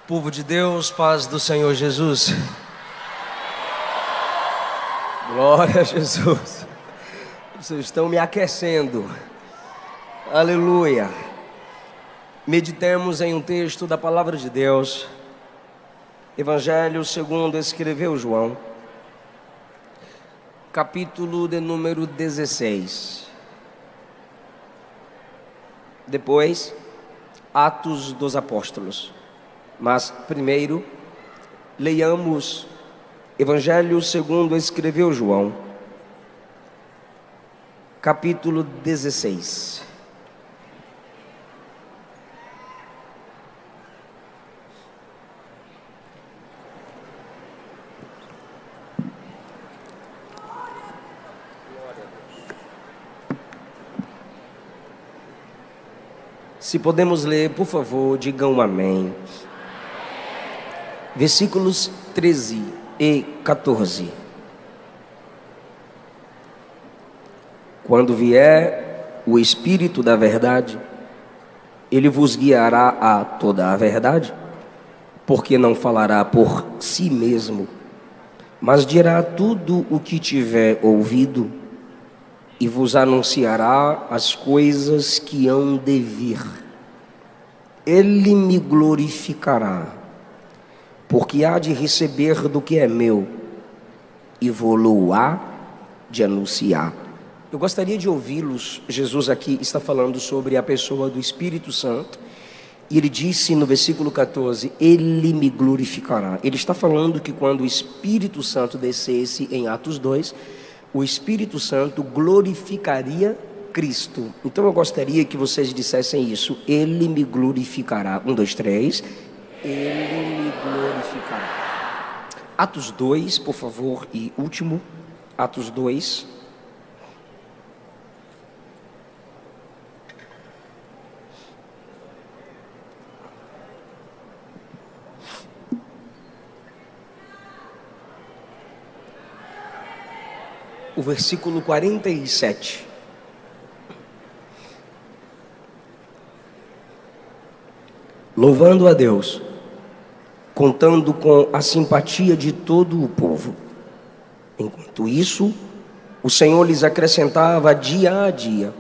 Povo de Deus, paz do Senhor Jesus. Glória a Jesus. Vocês estão me aquecendo. Aleluia. Meditemos em um texto da palavra de Deus. Evangelho segundo escreveu João, capítulo de número 16. Depois, Atos dos Apóstolos. Mas primeiro, leiamos Evangelho segundo escreveu João, capítulo 16. Se podemos ler, por favor, digam amém. Versículos 13 e 14. Quando vier o Espírito da verdade, ele vos guiará a toda a verdade, porque não falará por si mesmo, mas dirá tudo o que tiver ouvido e vos anunciará as coisas que hão de vir. Ele me glorificará, porque há de receber do que é meu e vou-lo há de anunciar. Eu gostaria de ouvi-los. Jesus aqui está falando sobre a pessoa do Espírito Santo, e ele disse no versículo 14, ele me glorificará. Ele está falando que quando o Espírito Santo descesse em Atos 2, o Espírito Santo glorificaria Cristo. Então eu gostaria que vocês dissessem isso. Ele me glorificará. 1, 2, 3. Ele me glorificará. Atos 2, por favor, e último, Atos 2. O versículo 47. Louvando a Deus, contando com a simpatia de todo o povo. Enquanto isso, o Senhor lhes acrescentava dia a dia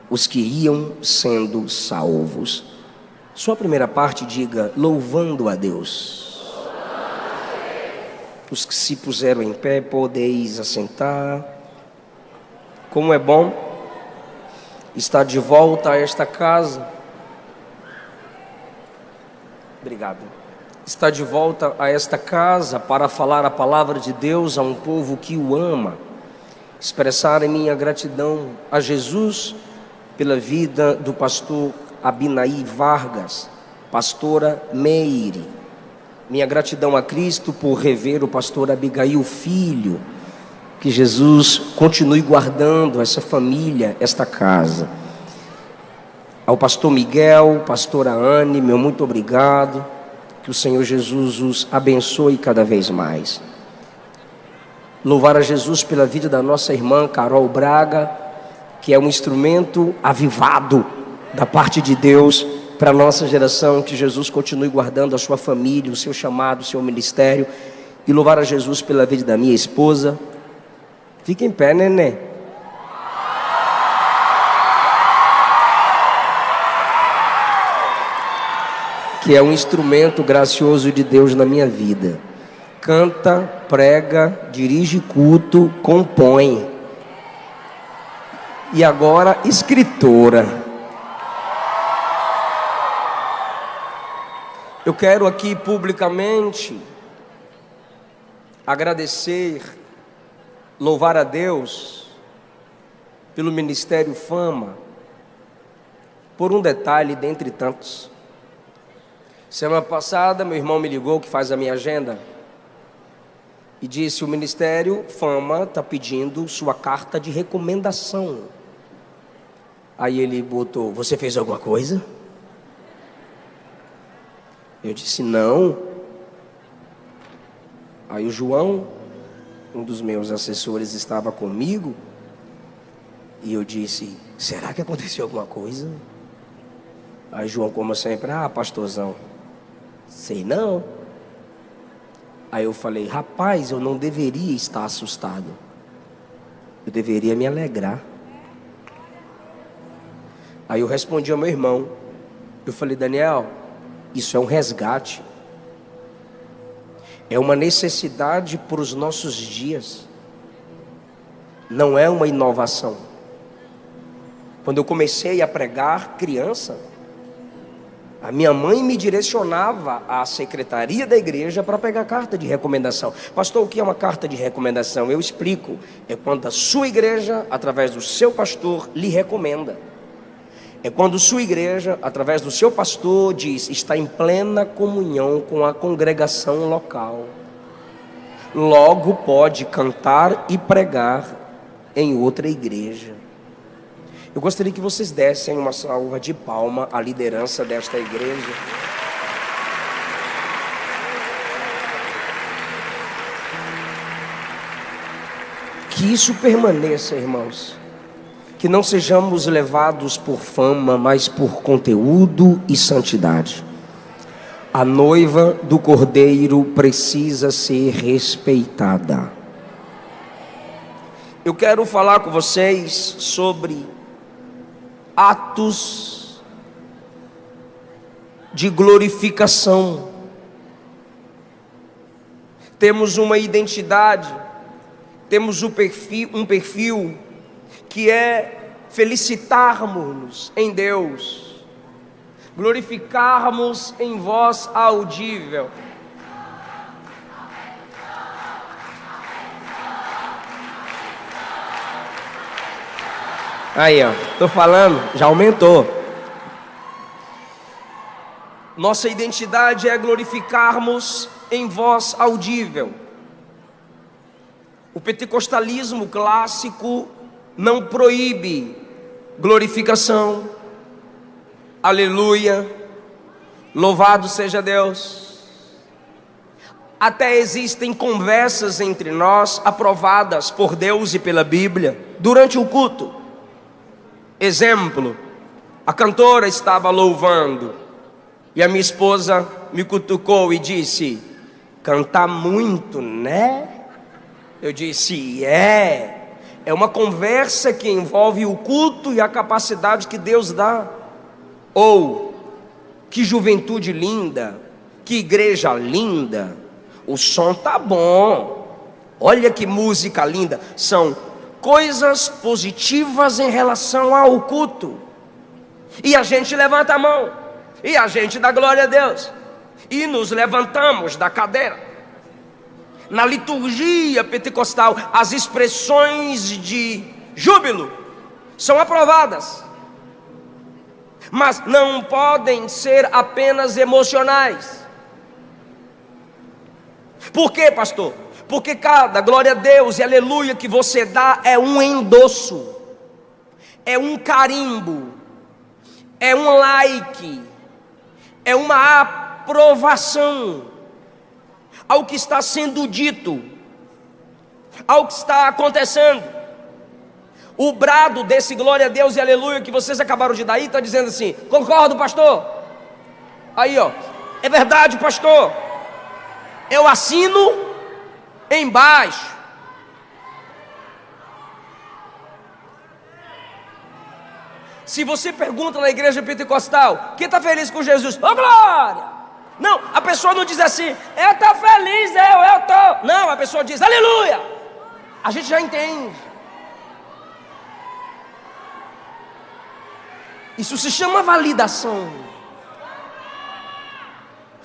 os que iam sendo salvos. Sua primeira parte diga, louvando a Deus. Os que se puseram em pé, podeis assentar. Como é bom estar de volta a esta casa. Obrigado. Está de volta a esta casa para falar a palavra de Deus a um povo que o ama. Expressar minha gratidão a Jesus pela vida do pastor Abinaí Vargas, pastora Meire. Minha gratidão a Cristo por rever o pastor Abigail Filho. Que Jesus continue guardando essa família, esta casa. Ao pastor Miguel, pastora Anne, meu muito obrigado. Que o Senhor Jesus os abençoe cada vez mais. Louvar a Jesus pela vida da nossa irmã Carol Braga, que é um instrumento avivado da parte de Deus para a nossa geração. Que Jesus continue guardando a sua família, o seu chamado, o seu ministério. E louvar a Jesus pela vida da minha esposa. Fica em pé, neném. Que é um instrumento gracioso de Deus na minha vida. Canta, prega, dirige culto, compõe. E agora, escritora. Eu quero aqui publicamente agradecer, louvar a Deus pelo Ministério Fama, por um detalhe dentre tantos. Semana passada, meu irmão me ligou, que faz a minha agenda, e disse, o Ministério Fama está pedindo sua carta de recomendação. Aí ele botou, você fez alguma coisa? Eu disse, não. Aí o João, um dos meus assessores, estava comigo, e eu disse, será que aconteceu alguma coisa? Aí João, como sempre, pastorzão, Sei não. Aí eu falei: rapaz, eu não deveria estar assustado. Eu deveria me alegrar. Aí eu respondi ao meu irmão. Eu falei: Daniel, isso é um resgate. É uma necessidade para os nossos dias. Não é uma inovação. Quando eu comecei a pregar criança, a minha mãe me direcionava à secretaria da igreja para pegar carta de recomendação. Pastor, o que é uma carta de recomendação? Eu explico. É quando a sua igreja, através do seu pastor, lhe recomenda. É quando sua igreja, através do seu pastor, diz: está em plena comunhão com a congregação local, logo pode cantar e pregar em outra igreja. Eu gostaria que vocês dessem uma salva de palma à liderança desta igreja. Que isso permaneça, irmãos. Que não sejamos levados por fama, mas por conteúdo e santidade. A noiva do Cordeiro precisa ser respeitada. Eu quero falar com vocês sobre atos de glorificação. Temos uma identidade, temos um perfil que é felicitarmos-nos em Deus, glorificarmos em voz audível. Aí, ó, tô falando, já aumentou. Nossa identidade é glorificarmos em voz audível. O pentecostalismo clássico não proíbe glorificação, aleluia, louvado seja Deus. Até existem conversas entre nós aprovadas por Deus e pela Bíblia durante o culto. Exemplo: a cantora estava louvando e a minha esposa me cutucou e disse: canta muito, né? Eu disse: é uma conversa que envolve o culto e a capacidade que Deus dá. Ou: que juventude linda, que igreja linda, o som tá bom, olha que música linda. São coisas positivas em relação ao culto. E a gente levanta a mão, e a gente dá glória a Deus, e nos levantamos da cadeira. Na liturgia pentecostal, as expressões de júbilo são aprovadas, mas não podem ser apenas emocionais. Por quê, pastor? Porque cada glória a Deus e aleluia que você dá é um endosso, é um carimbo, é um like, é uma aprovação ao que está sendo dito, ao que está acontecendo. O brado desse glória a Deus e aleluia que vocês acabaram de dar aí está dizendo assim: concordo, pastor. Aí, ó, é verdade, pastor, eu assino embaixo. Se você pergunta na igreja pentecostal: quem está feliz com Jesus? Ô, glória! Não, a pessoa não diz assim: eu estou feliz, eu estou. Não, a pessoa diz: aleluia. A gente já entende. Isso se chama validação.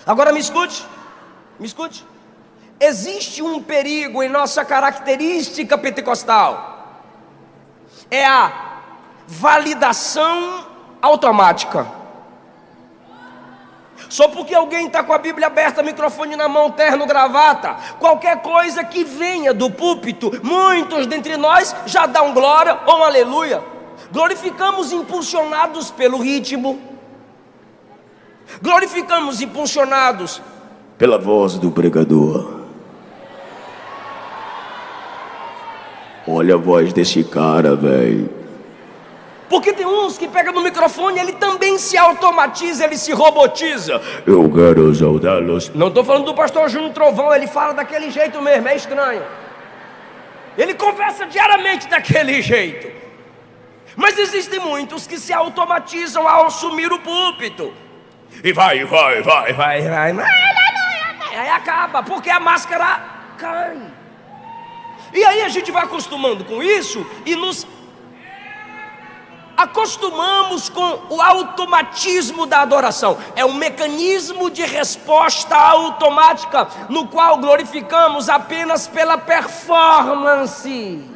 Agora me escute. Existe um perigo em nossa característica pentecostal. É a validação automática. Só porque alguém está com a Bíblia aberta, microfone na mão, terno, gravata, qualquer coisa que venha do púlpito, muitos dentre nós já dão glória ou um aleluia. Glorificamos impulsionados pelo ritmo, glorificamos impulsionados pela voz do pregador. Olha a voz desse cara, velho. Porque tem uns que pegam no microfone, ele também se automatiza, ele se robotiza. Eu quero saudá-los. Não estou falando do pastor Júnior Trovão, ele fala daquele jeito mesmo, é estranho. Ele conversa diariamente daquele jeito. Mas existem muitos que se automatizam ao assumir o púlpito. E vai. Aí acaba, porque a máscara cai. E aí a gente vai acostumando com isso e nos acostumamos com o automatismo da adoração. É um mecanismo de resposta automática, no qual glorificamos apenas pela performance.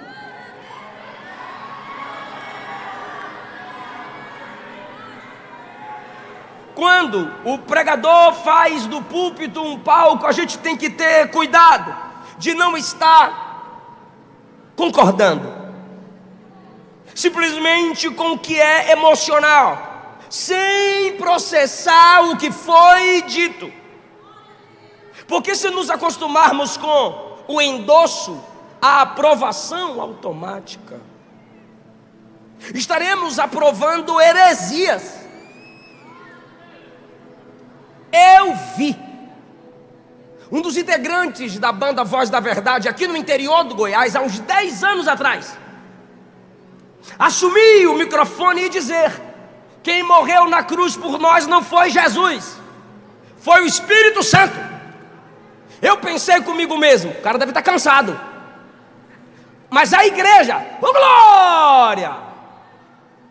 Quando o pregador faz do púlpito um palco, a gente tem que ter cuidado de não estar concordando simplesmente com o que é emocional, sem processar o que foi dito. Porque se nos acostumarmos com o endosso, a aprovação automática, estaremos aprovando heresias. Eu vi um dos integrantes da banda Voz da Verdade aqui no interior do Goiás, há uns 10 anos atrás, assumir o microfone e dizer: quem morreu na cruz por nós não foi Jesus, foi o Espírito Santo. Eu pensei comigo mesmo, o cara deve estar cansado. Mas a igreja, ô glória!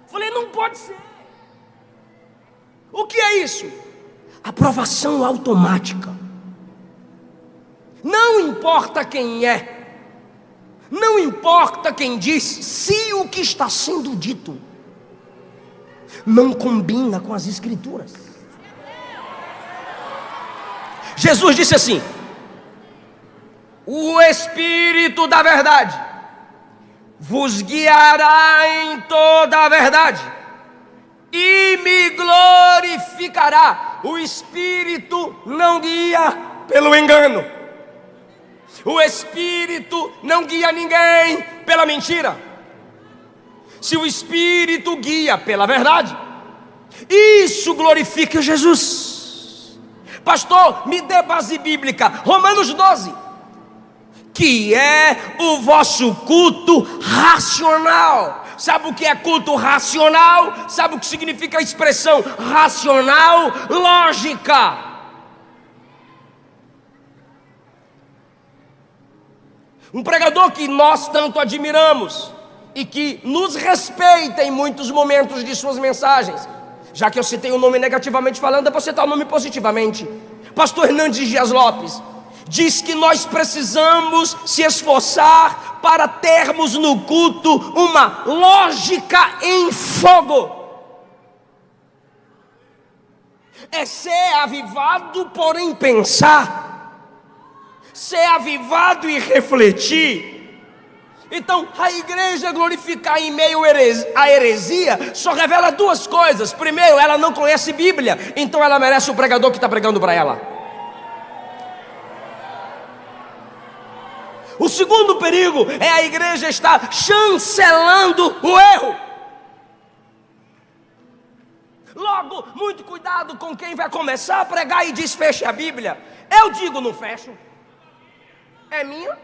Falei, não pode ser. O que é isso? Aprovação automática. Não importa quem é, não importa quem diz, se o que está sendo dito não combina com as Escrituras. Jesus disse assim: o Espírito da verdade vos guiará em toda a verdade e me glorificará. O Espírito não guia pelo engano. O Espírito não guia ninguém pela mentira. Se o Espírito guia pela verdade, isso glorifica Jesus. Pastor, me dê base bíblica. Romanos 12, que é o vosso culto racional. Sabe o que é culto racional? Sabe o que significa a expressão racional? Lógica. Um pregador que nós tanto admiramos e que nos respeita em muitos momentos de suas mensagens. Já que eu citei o nome negativamente falando, eu vou citar o nome positivamente. Pastor Hernandes Dias Lopes diz que nós precisamos se esforçar para termos no culto uma lógica em fogo. É ser avivado, porém pensar, ser avivado e refletir. Então, a igreja glorificar em meio à heresia só revela duas coisas. Primeiro, ela não conhece Bíblia, então ela merece o pregador que está pregando para ela. O segundo perigo é a igreja estar chancelando o erro. Logo, muito cuidado com quem vai começar a pregar e diz: feche a Bíblia. Eu digo: não fecho. É minha.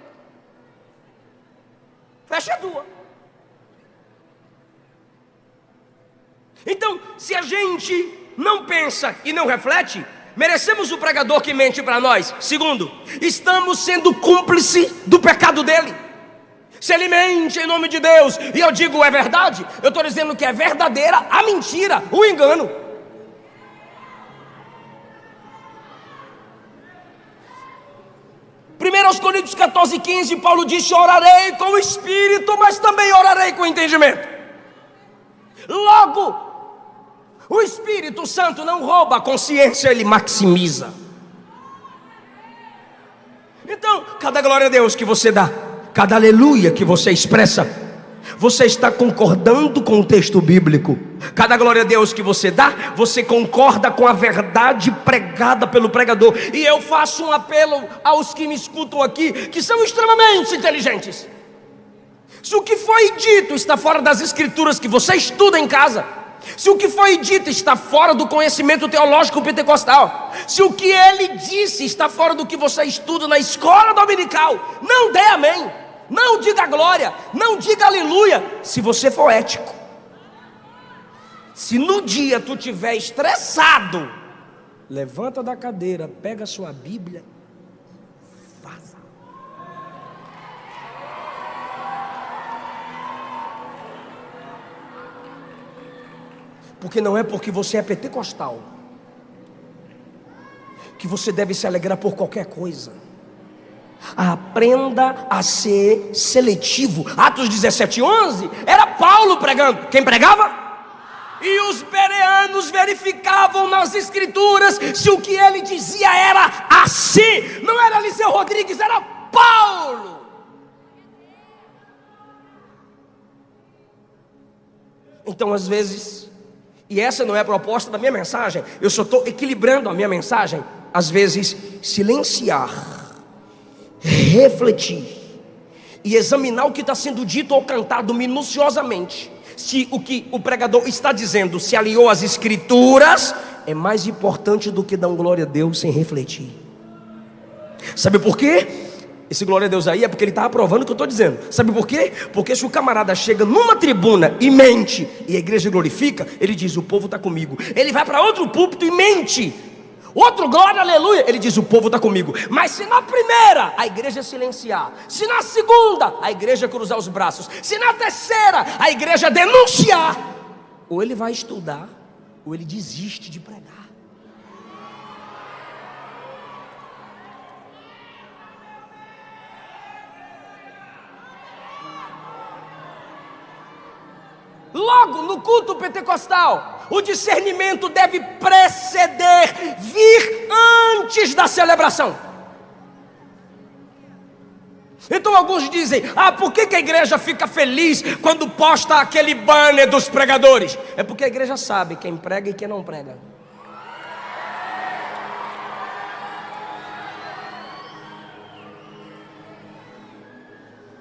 Fecha a tua. Então, se a gente não pensa e não reflete, merecemos o pregador que mente para nós. Segundo, estamos sendo cúmplice do pecado dele. Se ele mente em nome de Deus e eu digo é verdade, eu estou dizendo que é verdadeira a mentira, o engano. 1 Coríntios 14:15, Paulo disse: orarei com o Espírito, mas também orarei com o entendimento. Logo, o Espírito Santo não rouba a consciência, ele maximiza. Então, cada glória a Deus que você dá, cada aleluia que você expressa, você está concordando com o texto bíblico. Cada glória a Deus que você dá, você concorda com a verdade pregada pelo pregador. E eu faço um apelo aos que me escutam aqui, que são extremamente inteligentes. Se o que foi dito está fora das escrituras que você estuda em casa, se o que foi dito está fora do conhecimento teológico pentecostal, se o que ele disse está fora do que você estuda na escola dominical, não dê amém, não diga glória, não diga aleluia, se você for ético. Se no dia tu estiver estressado, levanta da cadeira, pega a sua Bíblia, vaza. Porque não é porque você é pentecostal que você deve se alegrar por qualquer coisa. Aprenda a ser seletivo. Atos 17:11 era Paulo pregando. Quem pregava? E os bereanos verificavam nas escrituras se o que ele dizia era assim. Não era Eliseu Rodrigues, era Paulo. Então às vezes, e essa não é a proposta da minha mensagem, eu só estou equilibrando a minha mensagem. Às vezes, silenciar, refletir e examinar o que está sendo dito ou cantado minuciosamente, se o que o pregador está dizendo se aliou às escrituras, é mais importante do que dar glória a Deus sem refletir. Sabe por quê? Esse glória a Deus aí é porque ele está aprovando o que eu estou dizendo. Sabe por quê? Porque se o camarada chega numa tribuna e mente, e a igreja glorifica, ele diz: o povo está comigo. Ele vai para outro púlpito e mente, outro glória, aleluia, ele diz: o povo está comigo. Mas se na primeira a igreja silenciar, se na segunda a igreja cruzar os braços, se na terceira a igreja denunciar, ou ele vai estudar, ou ele desiste de pregar. Logo, no culto pentecostal, o discernimento deve preceder, vir antes da celebração. Então alguns dizem: por que a igreja fica feliz quando posta aquele banner dos pregadores? É porque a igreja sabe quem prega e quem não prega.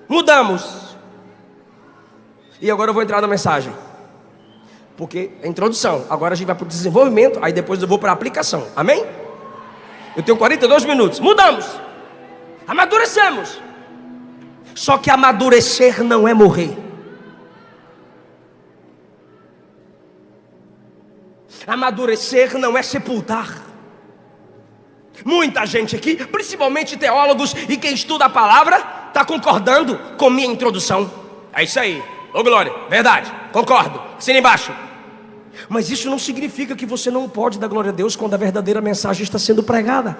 Mudamos. E agora eu vou entrar na mensagem, porque é introdução. Agora a gente vai para o desenvolvimento, aí depois eu vou para a aplicação. Amém? Eu tenho 42 minutos. Mudamos. Amadurecemos. Só que amadurecer não é morrer. Amadurecer não é sepultar. Muita gente aqui, principalmente teólogos e quem estuda a palavra, está concordando com minha introdução. É isso aí. Ô glória, verdade, concordo, assina embaixo. Mas isso não significa que você não pode dar glória a Deus quando a verdadeira mensagem está sendo pregada.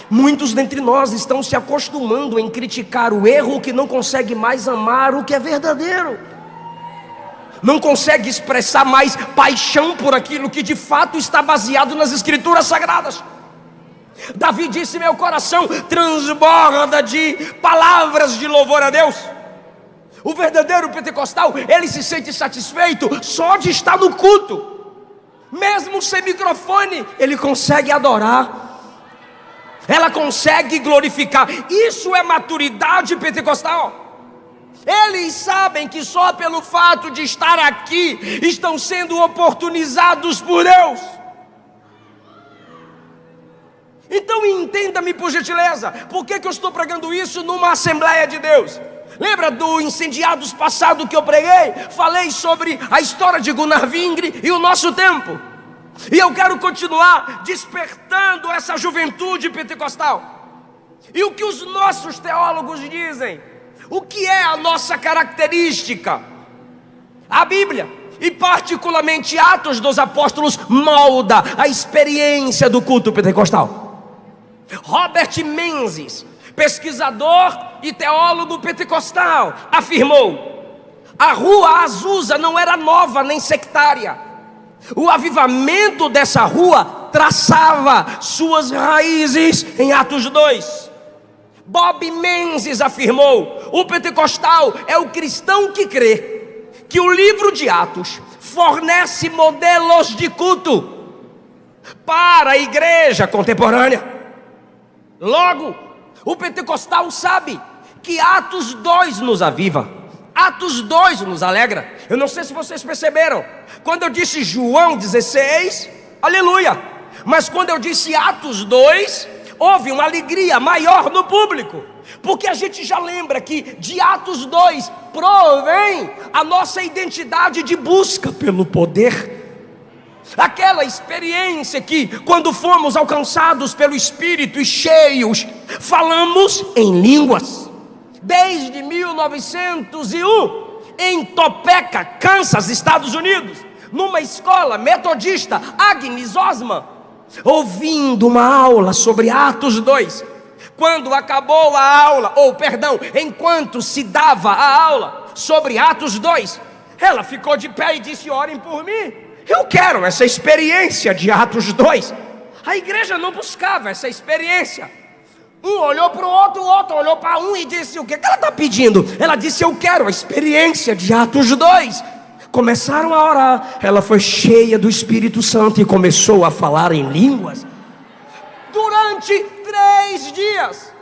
Muitos dentre nós estão se acostumando em criticar o erro, que não consegue mais amar o que é verdadeiro, não consegue expressar mais paixão por aquilo que de fato está baseado nas escrituras sagradas. Davi disse: meu coração transborda de palavras de louvor a Deus. O verdadeiro pentecostal, ele se sente satisfeito só de estar no culto. Mesmo sem microfone, ele consegue adorar, ela consegue glorificar. Isso é maturidade pentecostal. Eles sabem que só pelo fato de estar aqui estão sendo oportunizados por Deus. Então entenda-me por gentileza, por que eu estou pregando isso numa Assembleia de Deus? Lembra do Incendiados passado que eu preguei? Falei sobre a história de Gunnar Vingre e o nosso tempo. E eu quero continuar despertando essa juventude pentecostal. E o que os nossos teólogos dizem? O que é a nossa característica? A Bíblia, e particularmente Atos dos Apóstolos, molda a experiência do culto pentecostal. Robert Menzies, pesquisador e teólogo pentecostal, afirmou: a rua Azusa não era nova nem sectária. O avivamento dessa rua traçava suas raízes em Atos 2. Bob Menzies afirmou: o pentecostal é o cristão que crê que o livro de Atos fornece modelos de culto para a igreja contemporânea. Logo, o pentecostal sabe que Atos 2 nos aviva, Atos 2 nos alegra. Eu não sei se vocês perceberam, quando eu disse João 16, aleluia, mas quando eu disse Atos 2, houve uma alegria maior no público, porque a gente já lembra que de Atos 2 provém a nossa identidade de busca pelo poder. Aquela experiência que, quando fomos alcançados pelo Espírito e cheios, falamos em línguas. Desde 1901, em Topeka, Kansas, Estados Unidos, numa escola metodista, Agnes Osman, ouvindo uma aula sobre Atos 2. Quando acabou a aula, enquanto se dava a aula sobre Atos 2, ela ficou de pé e disse: orem por mim. Eu quero essa experiência de Atos 2. A igreja não buscava essa experiência. Um olhou para o outro olhou para um e disse: o que ela está pedindo? Ela disse: eu quero a experiência de Atos 2. Começaram a orar. Ela foi cheia do Espírito Santo e começou a falar em línguas durante 3 dias.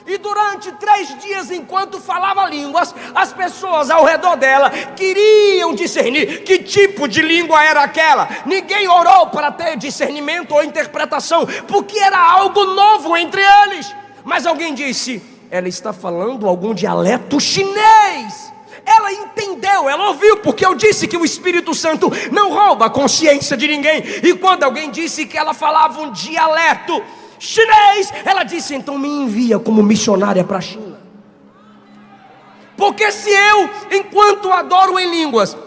E durante 3 dias, enquanto falava línguas, as pessoas ao redor dela queriam discernir que tipo de língua era aquela. Ninguém orou para ter discernimento ou interpretação, porque era algo novo entre eles. Mas alguém disse: ela está falando algum dialeto chinês. Ela entendeu, ela ouviu, porque eu disse que o Espírito Santo não rouba a consciência de ninguém. E quando alguém disse que ela falava um dialeto chinês, ela disse: então me envia como missionária para a China. Porque se eu, enquanto adoro em línguas,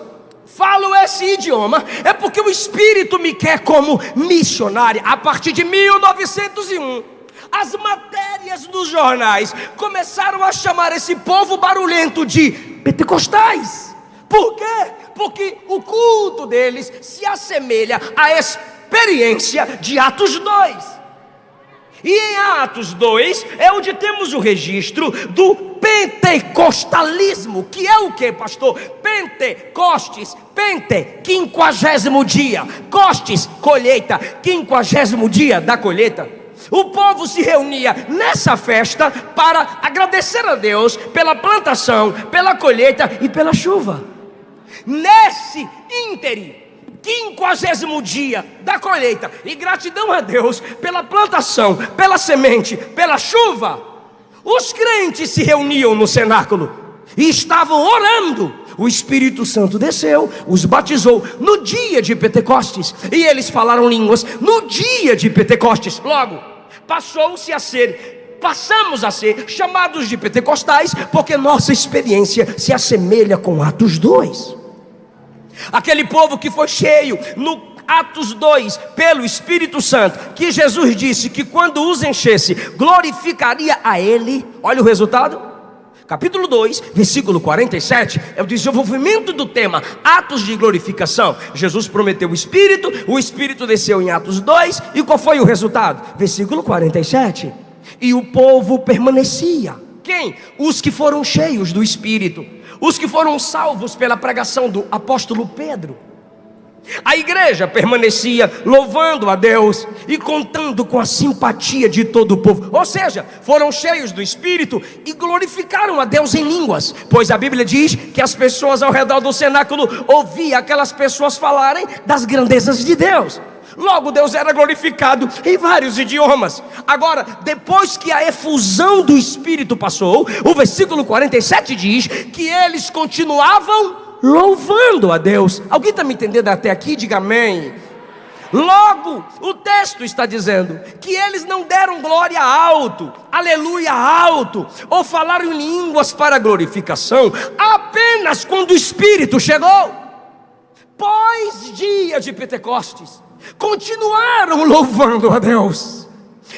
falo esse idioma, é porque o Espírito me quer como missionária. A partir de 1901, as matérias dos jornais começaram a chamar esse povo barulhento de pentecostais. Por quê? Porque o culto deles se assemelha à experiência de Atos 2. E em Atos 2 é onde temos o registro do pentecostalismo, que é o que, pastor? Pentecostes, quinquagésimo dia, costes, colheita, 50º dia da colheita. O povo se reunia nessa festa para agradecer a Deus pela plantação, pela colheita e pela chuva. Nesse ínterim, 50º dia da colheita, e gratidão a Deus pela plantação, pela semente, pela chuva, os crentes se reuniam no cenáculo e estavam orando. O Espírito Santo desceu, os batizou no dia de Pentecostes, e eles falaram línguas no dia de Pentecostes. Logo, passamos a ser chamados de pentecostais, porque nossa experiência se assemelha com Atos 2. Aquele povo que foi cheio no Atos 2 pelo Espírito Santo, que Jesus disse que quando os enchesse, glorificaria a Ele. Olha o resultado, capítulo 2, versículo 47, é o desenvolvimento do tema atos de glorificação. Jesus prometeu o Espírito desceu em Atos 2, e qual foi o resultado? Versículo 47, e o povo permanecia. Quem? Os que foram cheios do Espírito, os que foram salvos pela pregação do apóstolo Pedro. A igreja permanecia louvando a Deus e contando com a simpatia de todo o povo. Ou seja, foram cheios do Espírito e glorificaram a Deus em línguas, pois a Bíblia diz que as pessoas ao redor do cenáculo ouviam aquelas pessoas falarem das grandezas de Deus. Logo, Deus era glorificado em vários idiomas. Agora, depois que a efusão do Espírito passou, o versículo 47 diz que eles continuavam louvando a Deus. Alguém está me entendendo até aqui? Diga amém. Logo, o texto está dizendo que eles não deram glória alto, aleluia alto, ou falaram em línguas para glorificação, apenas quando o Espírito chegou. Pós-dia de Pentecostes, continuaram louvando a Deus.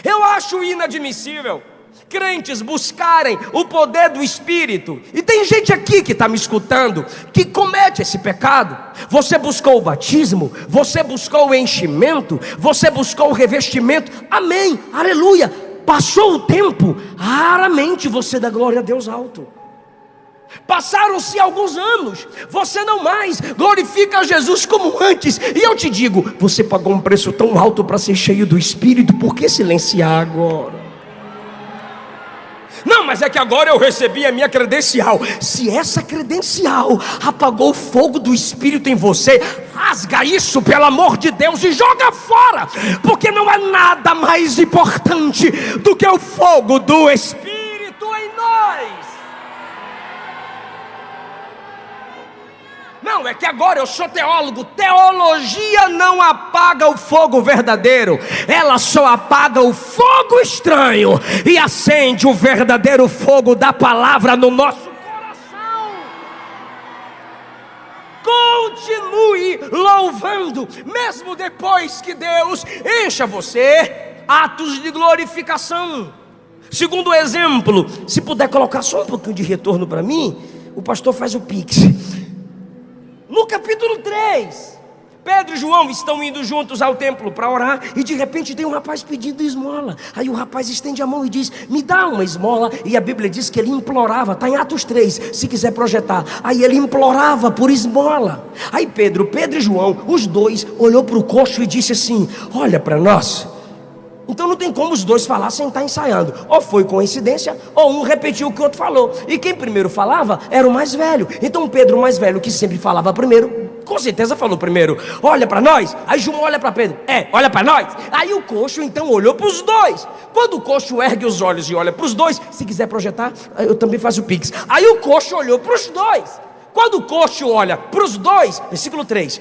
Eu acho inadmissível crentes buscarem o poder do Espírito. E tem gente aqui que está me escutando que comete esse pecado. Você buscou o batismo, você buscou o enchimento, você buscou o revestimento, amém, aleluia. Passou o tempo, raramente você dá glória a Deus alto. Passaram-se alguns anos, você não mais glorifica Jesus como antes. E eu te digo, você pagou um preço tão alto para ser cheio do Espírito, por que silenciar agora? Não, mas mas é que agora eu recebi a minha credencial. Se essa credencial apagou o fogo do Espírito em você, rasga isso pelo amor de Deus e joga fora, porque não há nada mais importante do que o fogo do Espírito em nós. Não, é que agora eu sou teólogo. Teologia não apaga o fogo verdadeiro, ela só apaga o fogo estranho e acende o verdadeiro fogo da palavra no nosso coração. Continue louvando, mesmo depois que Deus encha você. Atos de glorificação. Segundo exemplo, se puder colocar só um pouquinho de retorno para mim, o pastor faz o pix. No capítulo 3, Pedro e João estão indo juntos ao templo para orar, e de repente tem um rapaz pedindo esmola. Aí o rapaz estende a mão e diz: me dá uma esmola. E a Bíblia diz que ele implorava, está em Atos 3, se quiser projetar. Aí ele implorava por esmola. Aí Pedro e João, os dois, olhou para o coxo e disse assim: olha para nós. Então não tem como os dois falar sem estar ensaiando. Ou foi coincidência, ou um repetiu o que o outro falou. E quem primeiro falava era o mais velho. Então Pedro, o mais velho, que sempre falava primeiro, com certeza falou primeiro: olha para nós. Aí João olha para Pedro: olha para nós. Aí o coxo então olhou para os dois. Quando o coxo ergue os olhos e olha para os dois, se quiser projetar, eu também faço o pix. Aí o coxo olhou para os dois. Quando o coxo olha para os dois, versículo 3,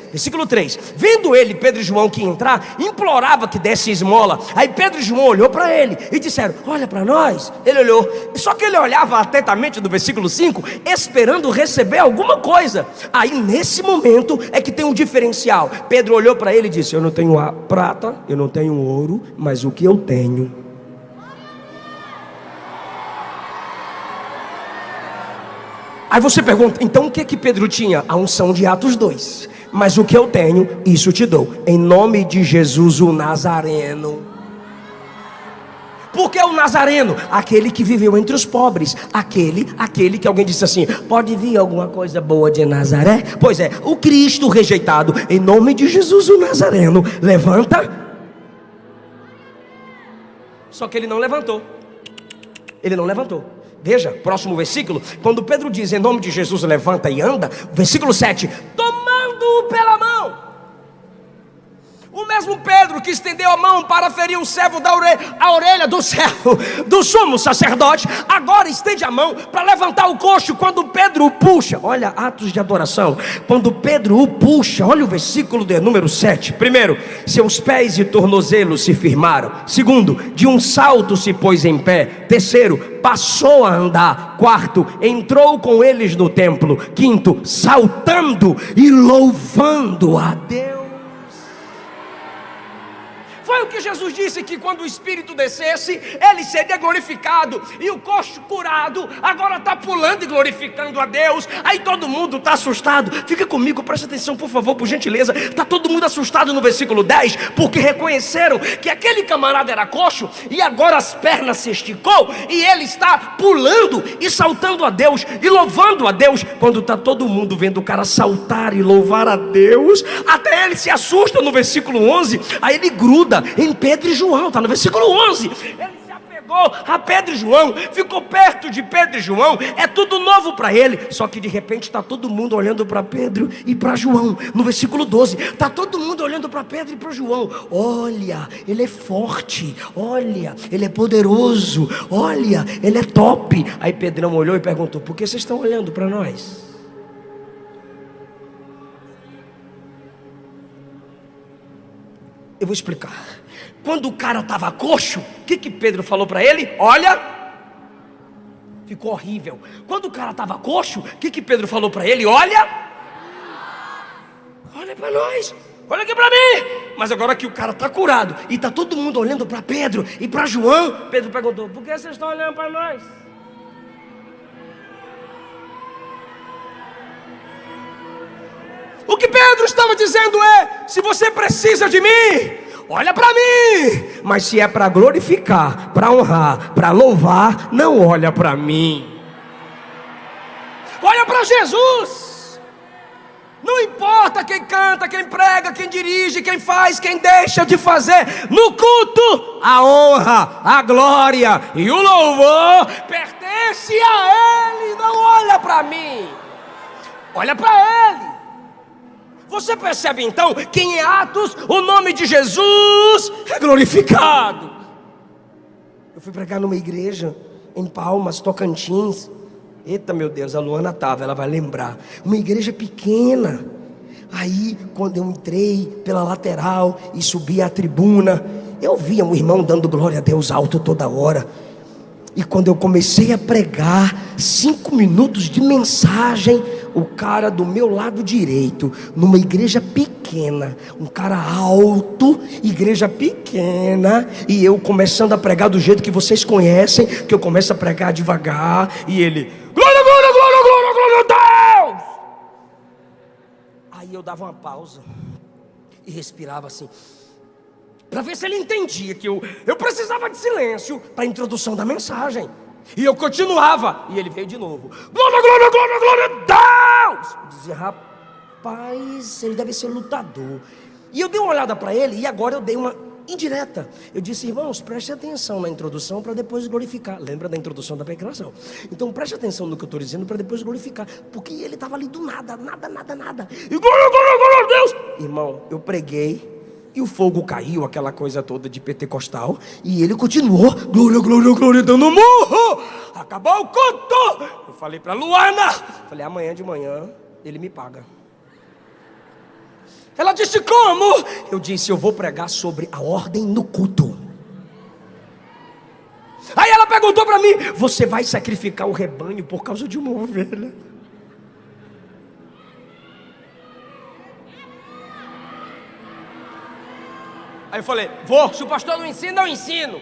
vendo ele, Pedro e João, que entrar, implorava que desse esmola. Aí Pedro e João olhou para ele e disseram: olha para nós. Ele olhou, só que ele olhava atentamente do versículo 5, esperando receber alguma coisa. Aí nesse momento é que tem um diferencial. Pedro olhou para ele e disse: eu não tenho prata, eu não tenho ouro, mas o que eu tenho. Aí você pergunta: então o que Pedro tinha? A unção de Atos 2. Mas o que eu tenho, isso te dou. Em nome de Jesus o Nazareno. Por que o Nazareno? Aquele que viveu entre os pobres. Aquele que alguém disse assim: pode vir alguma coisa boa de Nazaré? Pois é, o Cristo rejeitado. Em nome de Jesus o Nazareno, levanta. Só que ele não levantou. Veja, próximo versículo, quando Pedro diz: em nome de Jesus levanta e anda, versículo 7, tomando-o pela mão. O mesmo Pedro que estendeu a mão para ferir o servo a orelha do servo do sumo sacerdote, agora estende a mão para levantar o coxo. Quando Pedro o puxa, olha, atos de adoração. Quando Pedro o puxa, olha o versículo de número 7. Primeiro, seus pés e tornozelos se firmaram. Segundo, de um salto se pôs em pé. Terceiro, passou a andar. Quarto, entrou com eles no templo. Quinto, saltando e louvando a Deus. Foi o que Jesus disse, que quando o Espírito descesse, ele seria glorificado. E o coxo curado agora está pulando e glorificando a Deus. Aí todo mundo está assustado. Fica comigo, presta atenção por favor, por gentileza. Está todo mundo assustado no versículo 10, porque reconheceram que aquele camarada era coxo, e agora as pernas se esticou, e ele está pulando e saltando a Deus, e louvando a Deus. Quando está todo mundo vendo o cara saltar e louvar a Deus, até ele se assusta no versículo 11. Aí ele gruda em Pedro e João, está no versículo 11. Ele se apegou a Pedro e João, ficou perto de Pedro e João, é tudo novo para ele. Só que de repente está todo mundo olhando para Pedro e para João. No versículo 12, está todo mundo olhando para Pedro e para João. Olha, ele é forte, olha, ele é poderoso, olha, ele é top. Aí Pedrão olhou e perguntou: por que vocês estão olhando para nós? Eu vou explicar. Quando o cara estava coxo, o que Pedro falou para ele? Olha, ficou horrível. Quando o cara estava coxo, o que Pedro falou para ele? Olha para nós, olha aqui para mim. Mas agora que o cara está curado e está todo mundo olhando para Pedro e para João, Pedro perguntou: por que vocês estão olhando para nós? O que Pedro estava dizendo é: se você precisa de mim, olha para mim. Mas se é para glorificar, para honrar, para louvar, não olha para mim. Olha para Jesus. Não importa quem canta, quem prega, quem dirige, quem faz, quem deixa de fazer. No culto, a honra, a glória e o louvor pertence obedece a Ele, não olha para mim, olha para Ele. Você percebe então que em Atos o nome de Jesus é glorificado. Eu fui pregar numa igreja em Palmas, Tocantins. Eita, meu Deus, a Luana estava, ela vai lembrar. Uma igreja pequena. Aí, quando eu entrei pela lateral e subi à tribuna, eu via um irmão dando glória a Deus alto toda hora. E quando eu comecei a pregar, 5 minutos de mensagem, o cara do meu lado direito, numa igreja pequena, um cara alto, igreja pequena, e eu começando a pregar do jeito que vocês conhecem, que eu começo a pregar devagar, e ele, glória, glória, glória, glória, glória a Deus! Aí eu dava uma pausa e respirava assim, para ver se ele entendia que eu precisava de silêncio para a introdução da mensagem. E eu continuava, e ele veio de novo, glória, glória, glória, glória a Deus! Eu dizia, rapaz, ele deve ser lutador. E eu dei uma olhada para ele, e agora eu dei uma indireta. Eu disse, irmãos, preste atenção na introdução para depois glorificar. Lembra da introdução da pregação? Então preste atenção no que eu estou dizendo para depois glorificar. Porque ele estava ali do nada, nada, nada, nada. E glória, glória, glória a Deus! Irmão, eu preguei, e o fogo caiu, aquela coisa toda de pentecostal, e ele continuou, glória, glória, glória, dando murro. Acabou o culto. Eu falei para Luana, falei, amanhã de manhã ele me paga. Ela disse, como? Eu disse, eu vou pregar sobre a ordem no culto. Aí ela perguntou para mim, você vai sacrificar o rebanho por causa de uma ovelha? Aí eu falei, vou, se o pastor não ensina, eu ensino.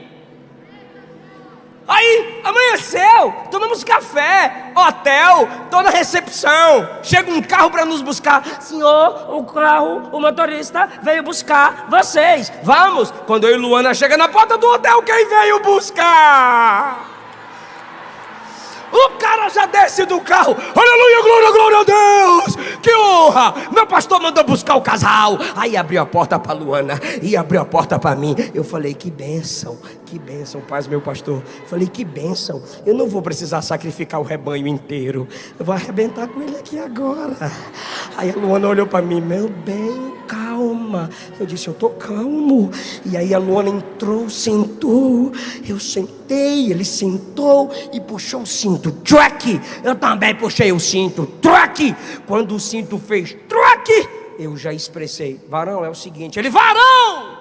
Aí, amanheceu, tomamos café, hotel, toda recepção. Chega um carro para nos buscar. Senhor, o carro, o motorista veio buscar vocês. Vamos. Quando eu e Luana chega na porta do hotel, quem veio buscar? O cara já desce do carro. Aleluia, glória, glória a Deus. Que honra. Meu pastor mandou buscar o casal. Aí abriu a porta para Luana e abriu a porta para mim. Eu falei, que bênção, paz, meu pastor. Eu falei, que bênção. Eu não vou precisar sacrificar o rebanho inteiro. Eu vou arrebentar com ele aqui agora. Aí a Luana olhou para mim, meu bem, calma. Eu disse, eu tô calmo. E aí a Luana entrou, sentou. Eu sentei, ele sentou e puxou o cinto. Truck! Eu também puxei o cinto. Truck! Quando o cinto fez truck, eu já expressei, varão, é o seguinte. Ele, varão!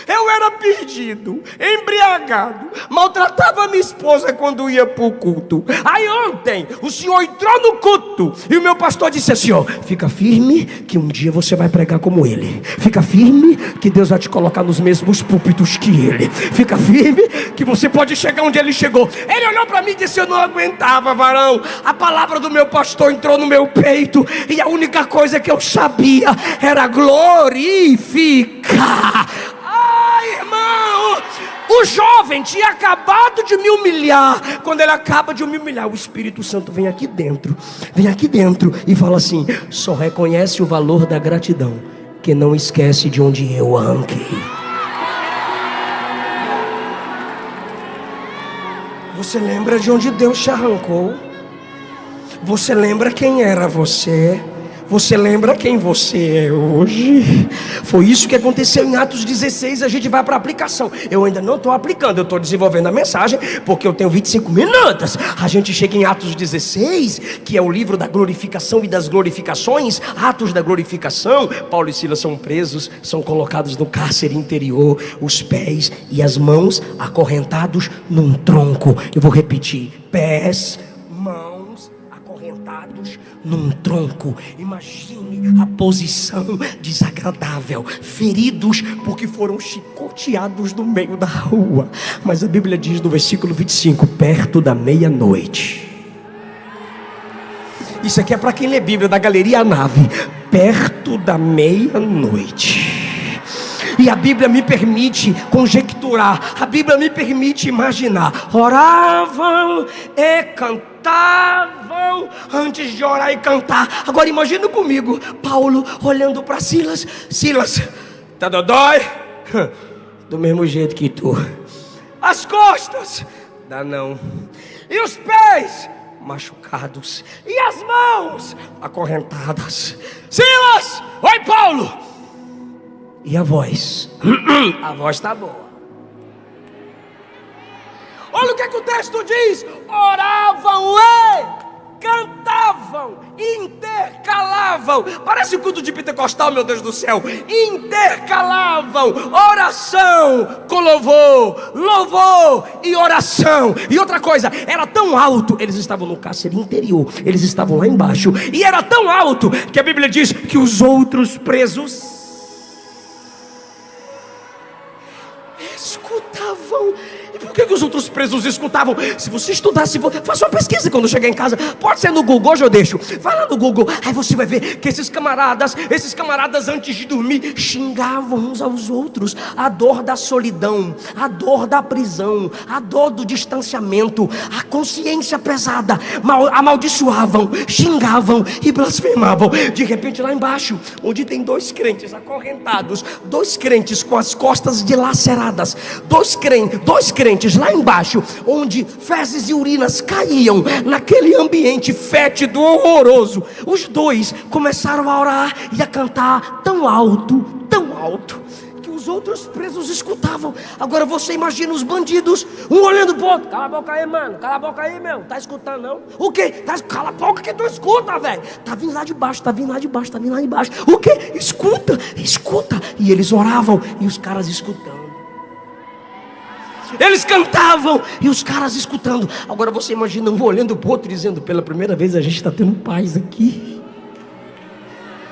Eu era perdido, embriagado, maltratava minha esposa quando ia para o culto. Aí ontem o senhor entrou no culto e o meu pastor disse assim, ó, fica firme que um dia você vai pregar como ele. Fica firme que Deus vai te colocar nos mesmos púlpitos que ele. Fica firme que você pode chegar onde ele chegou. Ele olhou para mim e disse, eu não aguentava, varão. A palavra do meu pastor entrou no meu peito e a única coisa que eu sabia era glorificar. Irmão, o jovem tinha acabado de me humilhar. Quando ele acaba de me humilhar, o Espírito Santo vem aqui dentro e fala assim, só reconhece o valor da gratidão que não esquece de onde eu arranquei. Você lembra de onde Deus te arrancou? Você lembra quem era você? Você lembra quem você é hoje? Foi isso que aconteceu em Atos 16. A gente vai para a aplicação. Eu ainda não estou aplicando, eu estou desenvolvendo a mensagem, porque eu tenho 25 minutos. A gente chega em Atos 16, que é o livro da glorificação e das glorificações. Atos da glorificação. Paulo e Silas são presos, são colocados no cárcere interior, os pés e as mãos acorrentados num tronco. Eu vou repetir, pés, mãos acorrentados num tronco. Imagine a posição desagradável, feridos porque foram chicoteados no meio da rua. Mas a Bíblia diz no versículo 25, perto da meia-noite. Isso aqui é para quem lê Bíblia da Galeria Nave. Perto da meia-noite. E a Bíblia me permite conjecturar, a Bíblia me permite imaginar. Oravam e cantavam antes de orar e cantar. Agora imagina comigo, Paulo olhando para Silas. Silas, tá dodói? Do mesmo jeito que tu. As costas, Dá não. E os pés machucados, e as mãos acorrentadas. Silas, oi Paulo. E a voz? A voz está boa. Olha o que o texto diz: oravam e cantavam, intercalavam. Parece o culto de pentecostal, meu Deus do céu. Intercalavam oração com louvor, louvor e oração. E outra coisa, era tão alto, eles estavam no cárcere interior, eles estavam lá embaixo, e era tão alto que a Bíblia diz que os outros presos escutavam. E por que os outros presos escutavam? Se você estudar, faça uma pesquisa quando chegar em casa. Pode ser no Google, hoje eu deixo. Vai lá no Google, aí você vai ver que esses camaradas antes de dormir xingavam uns aos outros. A dor da solidão, a dor da prisão, a dor do distanciamento, a consciência pesada, amaldiçoavam, xingavam e blasfemavam. De repente lá embaixo, onde tem dois crentes acorrentados, dois crentes com as costas dilaceradas, dois crentes lá embaixo, onde fezes e urinas caíam, naquele ambiente fétido, horroroso, os dois começaram a orar e a cantar tão alto, que os outros presos escutavam. Agora você imagina os bandidos, um olhando pro outro: cala a boca aí, mano, cala a boca aí, meu, tá escutando não? O quê? Cala a boca que tu escuta, velho. Tá vindo lá de baixo. O quê? Escuta. E eles oravam e os caras escutando. Eles cantavam e os caras escutando. Agora você imagina um olhando pro outro dizendo: pela primeira vez a gente está tendo paz aqui.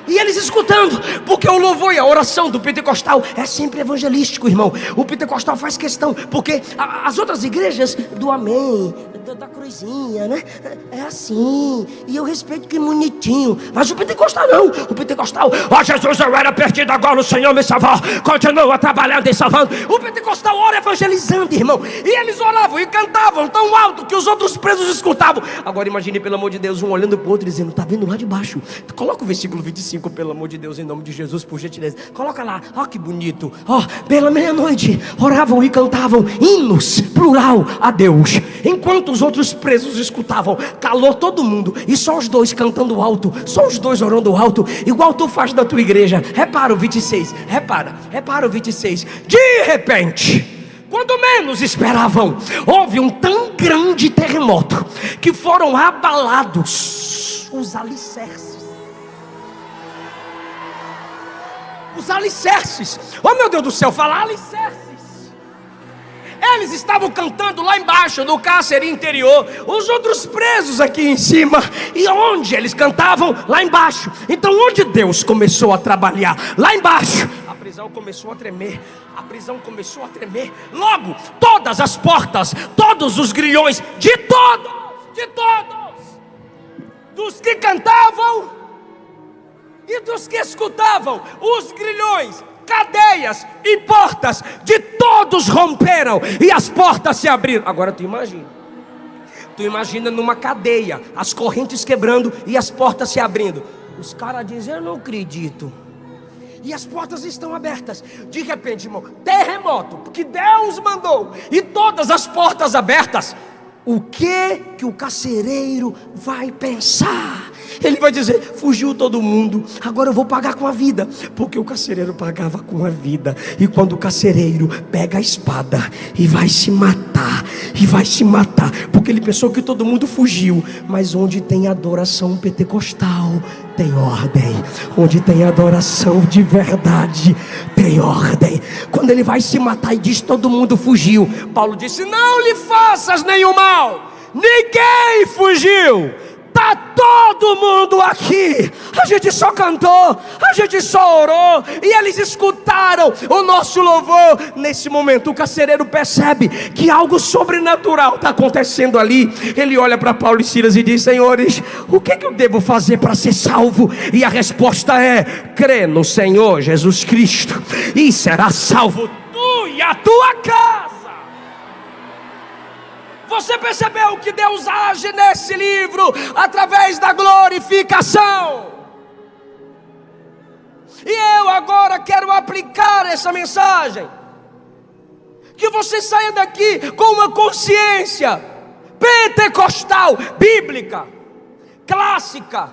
E eles escutando, porque o louvor e a oração do pentecostal é sempre evangelístico, irmão. O pentecostal faz questão, porque as outras igrejas do amém, da cruzinha, né? É assim, e eu respeito que bonitinho. Mas o pentecostal não. O pentecostal: ó Jesus, eu era perdido, agora o Senhor me salvou, continua trabalhando e salvando. O pentecostal ora evangelizando, irmão. E eles oravam e cantavam tão alto que os outros presos escutavam. Agora imagine, pelo amor de Deus, um olhando para o outro dizendo: tá vendo lá de baixo? Coloca o versículo 25, pelo amor de Deus, em nome de Jesus, por gentileza. Coloca lá, ó que bonito. Ó, pela meia-noite oravam e cantavam hinos, plural, a Deus. Enquanto os outros presos escutavam, calou todo mundo, e só os dois cantando alto, só os dois orando alto, igual tu faz na tua igreja. Repara o 26, repara o 26. De repente, quando menos esperavam, houve um tão grande terremoto que foram abalados os alicerces. Os alicerces, oh meu Deus do céu, fala alicerces. Eles estavam cantando lá embaixo no cárcere interior, os outros presos aqui em cima. E onde eles cantavam? Lá embaixo. Então onde Deus começou a trabalhar? Lá embaixo. A prisão começou a tremer. Logo, todas as portas, todos os grilhões, de todos, dos que cantavam e dos que escutavam, os grilhões, cadeias e portas de todos romperam e as portas se abriram. Agora tu imagina numa cadeia, as correntes quebrando e as portas se abrindo. Os caras dizem: eu não acredito. E as portas estão abertas. De repente, irmão, terremoto, porque Deus mandou, e todas as portas abertas. O que o carcereiro vai pensar? Ele vai dizer: fugiu todo mundo, agora eu vou pagar com a vida. Porque o carcereiro pagava com a vida. E quando o carcereiro pega a espada e vai se matar, porque ele pensou que todo mundo fugiu. Mas onde tem adoração pentecostal, tem ordem. Onde tem adoração de verdade, tem ordem. Quando ele vai se matar e diz: todo mundo fugiu, Paulo disse: não lhe faças nenhum mal, ninguém fugiu, está todo mundo aqui. A gente só cantou, a gente só orou, e eles escutaram o nosso louvor. Nesse momento o carcereiro percebe que algo sobrenatural está acontecendo ali. Ele olha para Paulo e Silas e diz: senhores, o que eu devo fazer para ser salvo? E a resposta é: crê no Senhor Jesus Cristo e será salvo tu e a tua casa. Você percebeu que Deus age nesse livro através da glorificação? E eu agora quero aplicar essa mensagem. Que você saia daqui com uma consciência pentecostal, bíblica, clássica,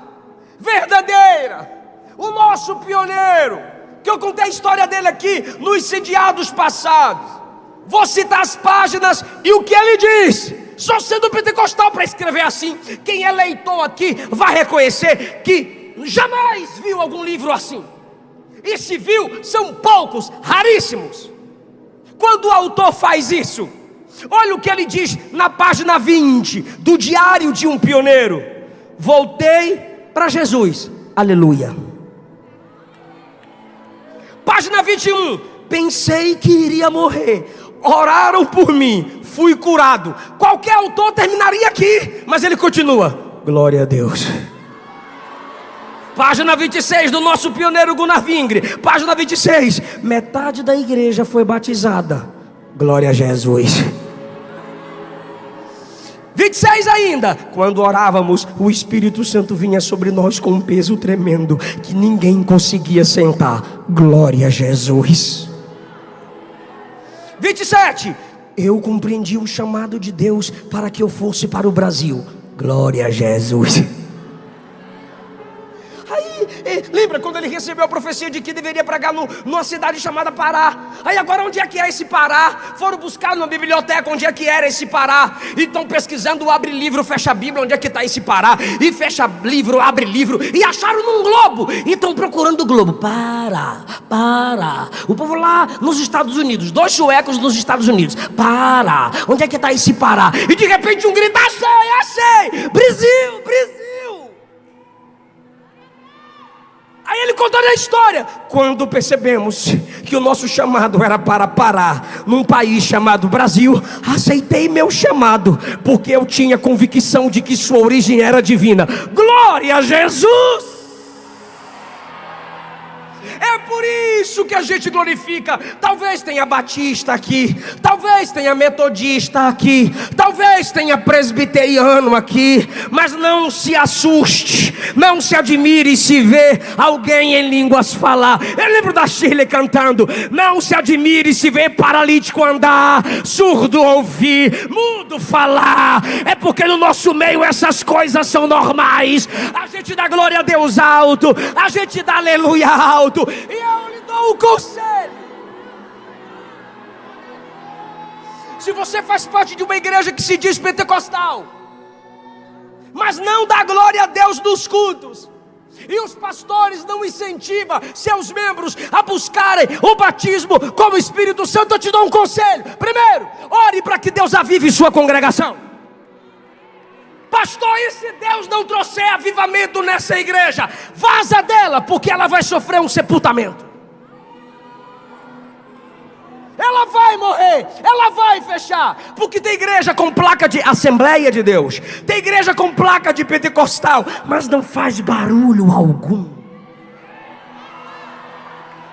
verdadeira. O nosso pioneiro, que eu contei a história dele aqui nos Incendiados passados. Vou citar as páginas e o que ele diz. Só sendo pentecostal para escrever assim. Quem é leitor aqui vai reconhecer que jamais viu algum livro assim. E se viu, são poucos, raríssimos. Quando o autor faz isso, olha o que ele diz na página 20 do Diário de um Pioneiro. Voltei para Jesus, aleluia. Página 21, pensei que iria morrer, oraram por mim, fui curado. Qualquer autor terminaria aqui, mas ele continua, glória a Deus. Página 26 do nosso pioneiro Gunnar Vingre. Página 26, metade da igreja foi batizada, glória a Jesus. 26 ainda, quando orávamos, o Espírito Santo vinha sobre nós com um peso tremendo, que ninguém conseguia sentar, glória a Jesus. 27, eu compreendi o chamado de Deus para que eu fosse para o Brasil, glória a Jesus. Lembra quando ele recebeu a profecia de que deveria pregar numa cidade chamada Pará? Aí agora onde é que é esse Pará? Foram buscar numa biblioteca onde é que era esse Pará. E estão pesquisando, abre livro, fecha a Bíblia, onde é que está esse Pará? E fecha livro, abre livro, e acharam num globo. E estão procurando o globo. Pará. O povo lá nos Estados Unidos, 2 suecos nos Estados Unidos. Pará, onde é que está esse Pará? E de repente um grita, achei, Brasil. Aí ele contando a história. Quando percebemos que o nosso chamado era para parar num país chamado Brasil, aceitei meu chamado, porque eu tinha convicção de que sua origem era divina. Glória a Jesus! É por isso que a gente glorifica. Talvez tenha batista aqui, talvez tenha metodista aqui, talvez tenha presbiteriano aqui, mas não se assuste, não se admire se vê alguém em línguas falar. Eu lembro da Shirley cantando, não se admire se vê paralítico andar, surdo ouvir, mudo falar. É porque no nosso meio essas coisas são normais. A gente dá glória a Deus alto, a gente dá aleluia alto. E eu lhe dou um conselho. Se você faz parte de uma igreja que se diz pentecostal, mas não dá glória a Deus nos cultos, e os pastores não incentivam seus membros a buscarem o batismo como Espírito Santo, eu te dou um conselho. Primeiro, ore para que Deus avive sua congregação. Pastor, e se Deus não trouxer avivamento nessa igreja? Vaza dela, porque ela vai sofrer um sepultamento. Ela vai morrer, ela vai fechar. Porque tem igreja com placa de Assembleia de Deus, tem igreja com placa de pentecostal, mas não faz barulho algum.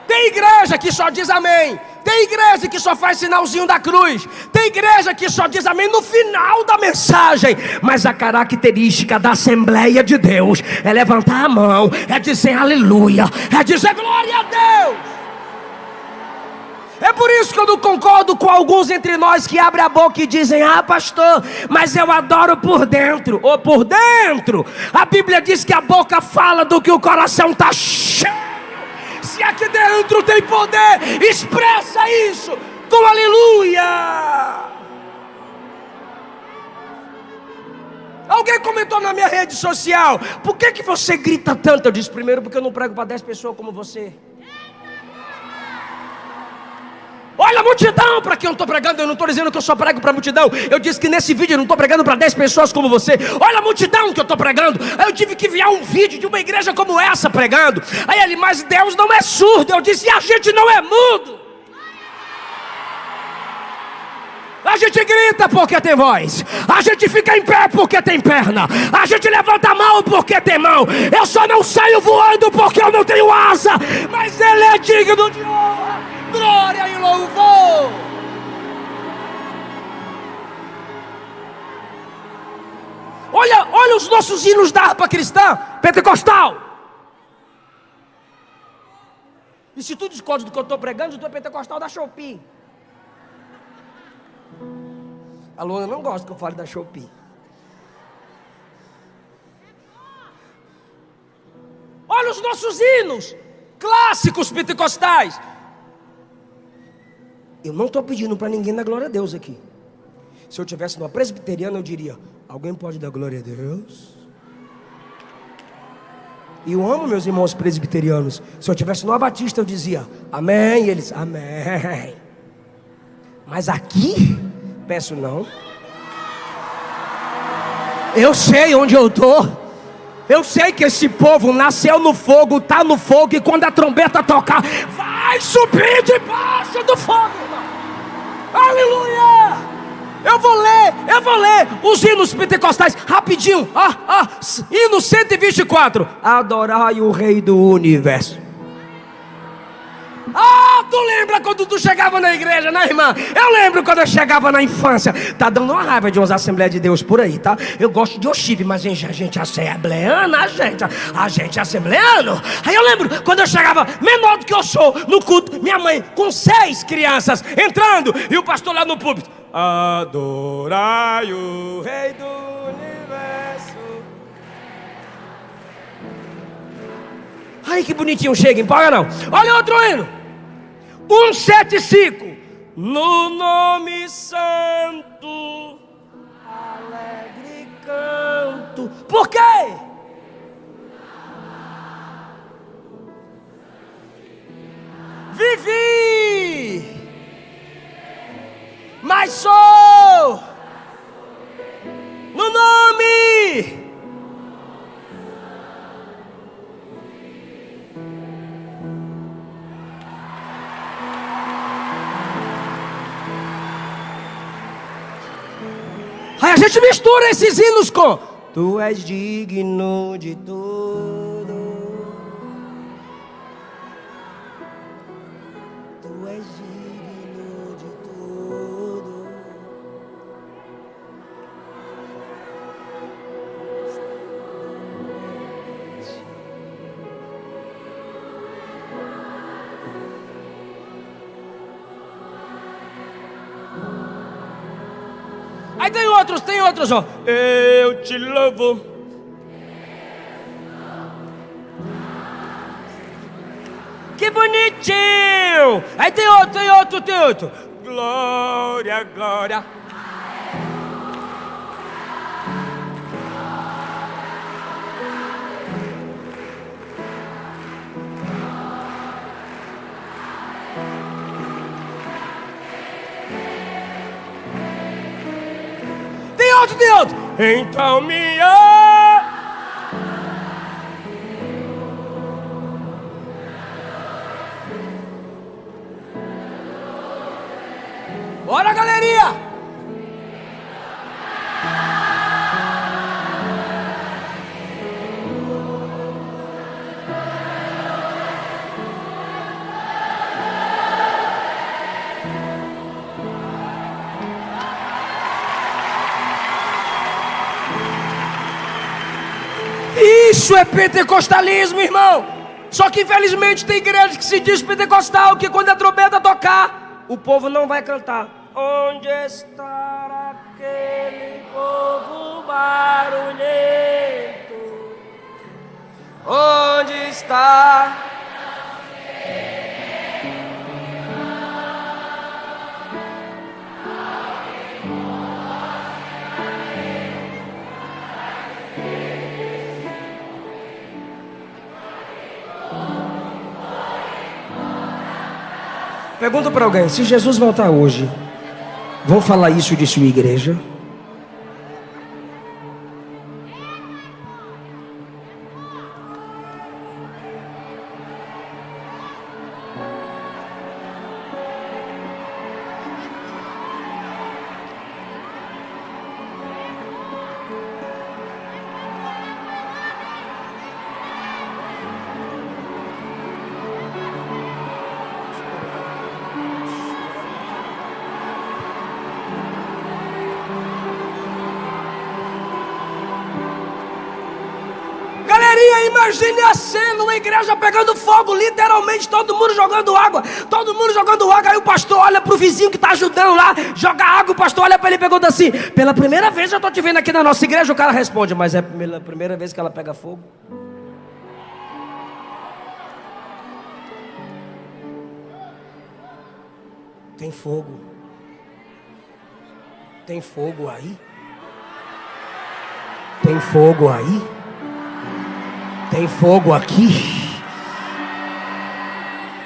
Tem igreja que só diz amém, tem igreja que só faz sinalzinho da cruz, tem igreja que só diz amém no final da mensagem. Mas a característica da Assembleia de Deus é levantar a mão, é dizer aleluia, é dizer glória a Deus. É por isso que eu não concordo com alguns entre nós que abrem a boca e dizem, ah pastor, mas eu adoro por dentro. Ou por dentro, a Bíblia diz que a boca fala do que o coração está cheio. Se aqui dentro tem poder, expressa isso com aleluia. Alguém comentou na minha rede social, por que você grita tanto? Eu disse, primeiro porque eu não prego para 10 pessoas como você. Olha a multidão para quem eu estou pregando. Eu não estou dizendo que eu só prego para a multidão. Eu disse que nesse vídeo eu não estou pregando para 10 pessoas como você. Olha a multidão que eu estou pregando. Eu tive que enviar um vídeo de uma igreja como essa pregando. Aí ele, mas Deus não é surdo. Eu disse, e a gente não é mudo. A gente grita porque tem voz, a gente fica em pé porque tem perna, a gente levanta a mão porque tem mão. Eu só não saio voando porque eu não tenho asa, mas Ele é digno de honra, glória e louvor. Olha os nossos hinos da harpa cristã pentecostal. E se tu discorda do que eu estou pregando, tu é pentecostal da Shopee. A Luana não gosta que eu fale da Shopee. Olha os nossos hinos clássicos pentecostais. Eu não estou pedindo para ninguém dar glória a Deus aqui. Se eu tivesse numa presbiteriana, eu diria: alguém pode dar glória a Deus? E eu amo meus irmãos presbiterianos. Se eu tivesse numa batista, eu dizia amém. E eles, amém. Mas aqui, peço não. Eu sei onde eu estou. Eu sei que esse povo nasceu no fogo, está no fogo, e quando a trombeta tocar, vai subir debaixo do fogo, irmão. Aleluia! Eu vou ler os hinos pentecostais rapidinho. Hino 124. Adorai o Rei do Universo. Tu lembra quando tu chegava na igreja, né, irmã? Eu lembro quando eu chegava na infância. Tá dando uma raiva de umas Assembleias de Deus por aí, tá? Eu gosto de worship, mas a gente é assembleano, a gente é assembleano. Aí eu lembro quando eu chegava, menor do que eu sou, no culto, minha mãe com 6 crianças entrando, e o pastor lá no púlpito: adorai o Rei do Universo. Ai, que bonitinho, chega, empolga não. Olha outro hino. 175. No nome santo, alegre canto. Por quê? Vivi, mas sou no nome. Aí a gente mistura esses hinos com: tu és digno de tudo, tu és digno de tudo. Aí tem outros, ó. Eu te louvo. Que bonitinho. Aí tem outro. Glória, glória. Tem outro. Então me ama. Bora, galeria. Isso é pentecostalismo, irmão. Só que infelizmente tem igreja que se diz pentecostal, que quando a trombeta tocar, o povo não vai cantar. Onde está aquele povo barulhento? Onde está? Pergunta para alguém: se Jesus voltar hoje, vão falar isso de sua igreja? Imagine a cena, uma igreja pegando fogo, literalmente todo mundo jogando água, aí o pastor olha para o vizinho que está ajudando lá, joga água, o pastor olha para ele e pergunta assim: pela primeira vez eu estou te vendo aqui na nossa igreja. O cara responde: mas é pela primeira vez que ela pega fogo? Tem fogo. Tem fogo aí? Tem fogo aí? Tem fogo aqui?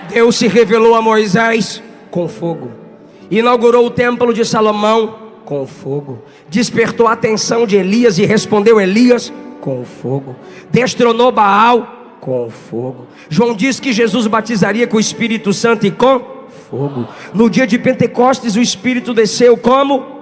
Deus se revelou a Moisés com fogo. Inaugurou o templo de Salomão com fogo. Despertou a atenção de Elias e respondeu Elias com fogo. Destronou Baal com fogo. João diz que Jesus batizaria com o Espírito Santo e com fogo. No dia de Pentecostes o Espírito desceu como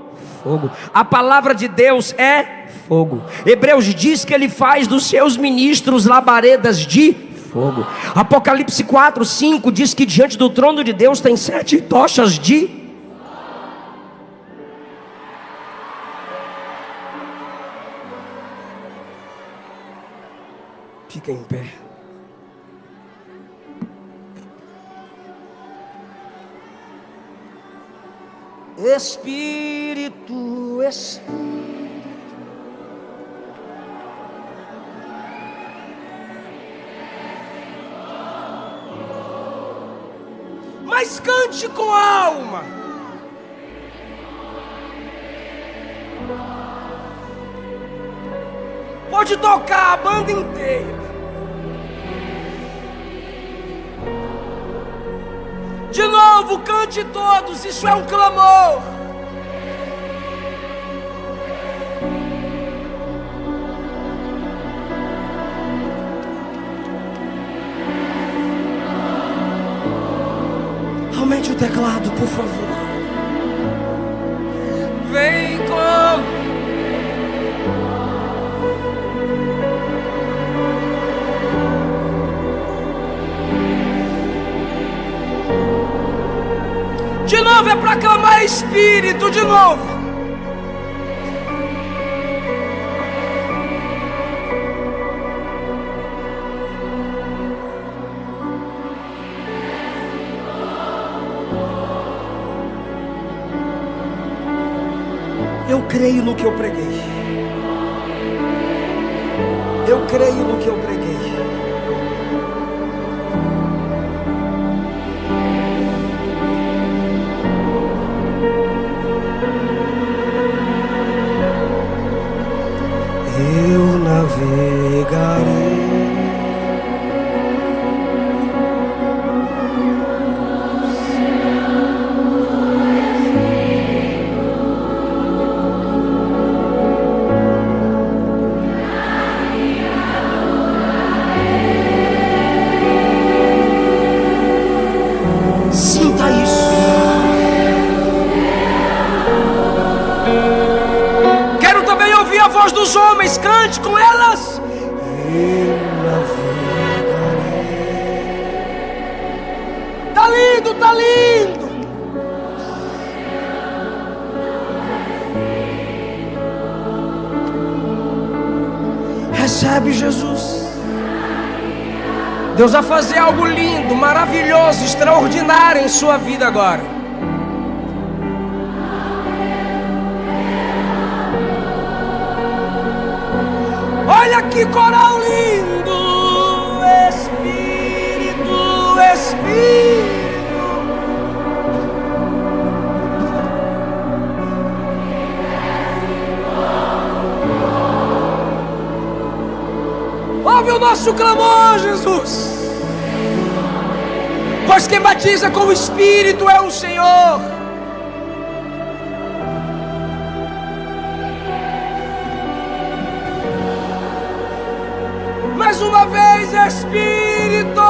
fogo. A palavra de Deus é fogo. Hebreus diz que ele faz dos seus ministros labaredas de fogo. Apocalipse 4:5 diz que diante do trono de Deus tem 7 tochas de... Fica em pé. Espírito, Espírito. Mas cante com alma. Pode tocar a banda inteira. De novo, cante todos, isso é um clamor. Aumente o teclado, por favor. Vem como de novo, é para clamar Espírito, de novo. Eu creio no que eu preguei. Eu creio no que eu preguei. Eu navegarei. Sinta isso. Quero também ouvir a voz dos homens. Cante com elas. Eu navegarei. Tá lindo, tá lindo. Recebe, Jesus. Deus vai fazer algo lindo, maravilhoso, extraordinário em sua vida agora. Olha que coral lindo. Espírito, Espírito. Ouve o nosso clamor, Jesus. Pois quem batiza com o Espírito é o Senhor. Mais uma vez, Espírito.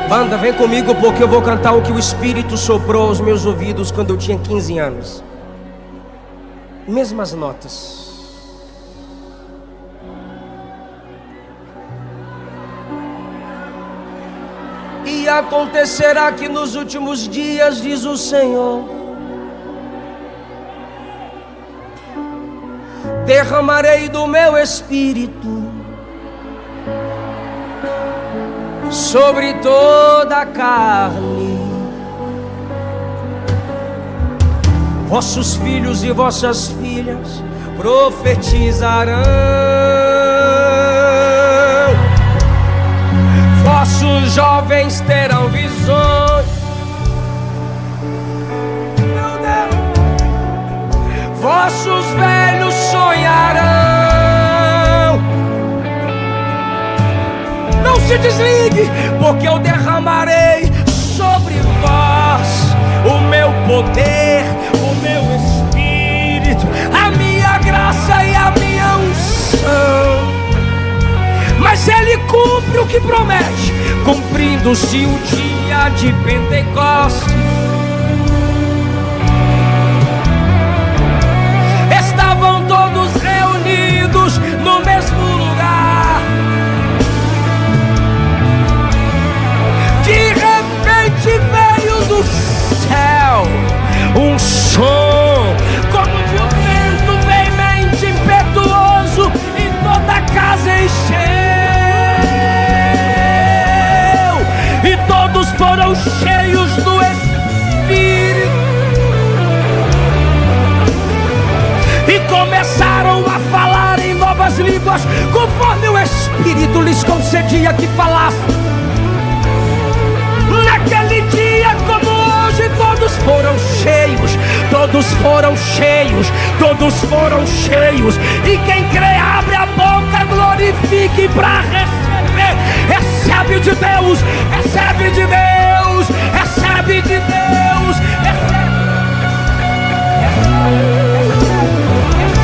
Banda, vem comigo porque eu vou cantar o que o Espírito soprou aos meus ouvidos quando eu tinha 15 anos. Mesmas notas. E acontecerá que nos últimos dias, diz o Senhor, derramarei do meu Espírito sobre toda a carne. Vossos filhos e vossas filhas profetizarão, vossos jovens terão visões, meu Deus, vossos velhos sonharão. Não se desligue, porque eu derramarei sobre vós o meu poder, o meu Espírito, a minha graça e a minha unção. Mas Ele cumpre o que promete, cumprindo-se o dia de Pentecostes. Estavam todos reunidos no mesmo lugar. De repente veio do céu um som, como de um vento veemente impetuoso, e toda a casa encheu, e todos foram cheios do Espírito, e começaram a falar em novas línguas, conforme o Espírito lhes concedia que falassem. Naquele dia, como hoje, todos foram cheios, todos foram cheios, todos foram cheios. E quem crê, abre a boca, glorifique para receber. Recebe de Deus, recebe de Deus, recebe de Deus,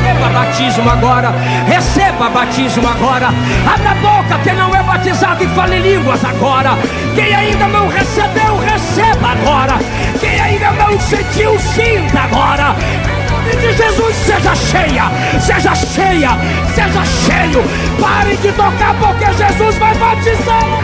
receba batismo agora, receba batismo agora. Abra a boca, quem não é batizado, e fale línguas agora. Quem ainda não recebeu, receba agora. Quem ainda não sentiu, sinta agora. Em nome de Jesus, seja cheia, seja cheia, seja cheio. Pare de tocar, porque Jesus vai batizar.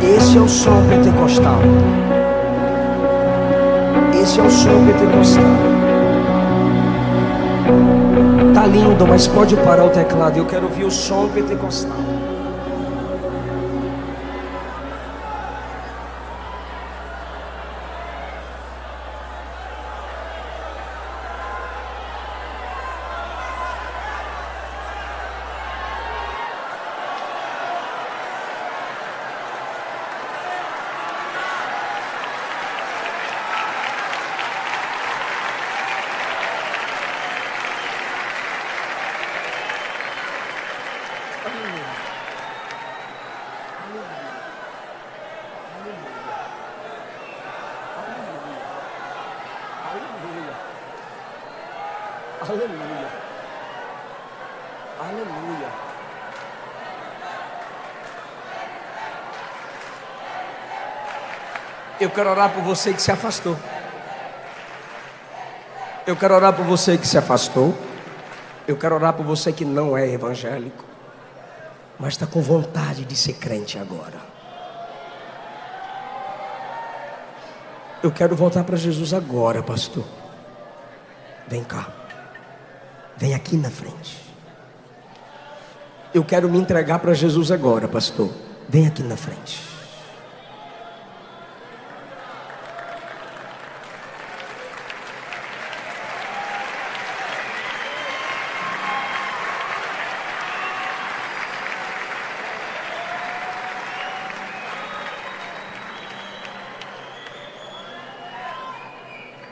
Esse é o som pentecostal. Esse é o som pentecostal. Tá lindo, mas pode parar o teclado. Eu quero ouvir o som pentecostal. Aleluia. Aleluia. Eu quero orar por você que se afastou. Eu quero orar por você que se afastou. Eu quero orar por você que não é evangélico, mas está com vontade de ser crente agora. Eu quero voltar para Jesus agora, pastor. Vem cá. Vem aqui na frente. Eu quero me entregar para Jesus agora, pastor. Vem aqui na frente.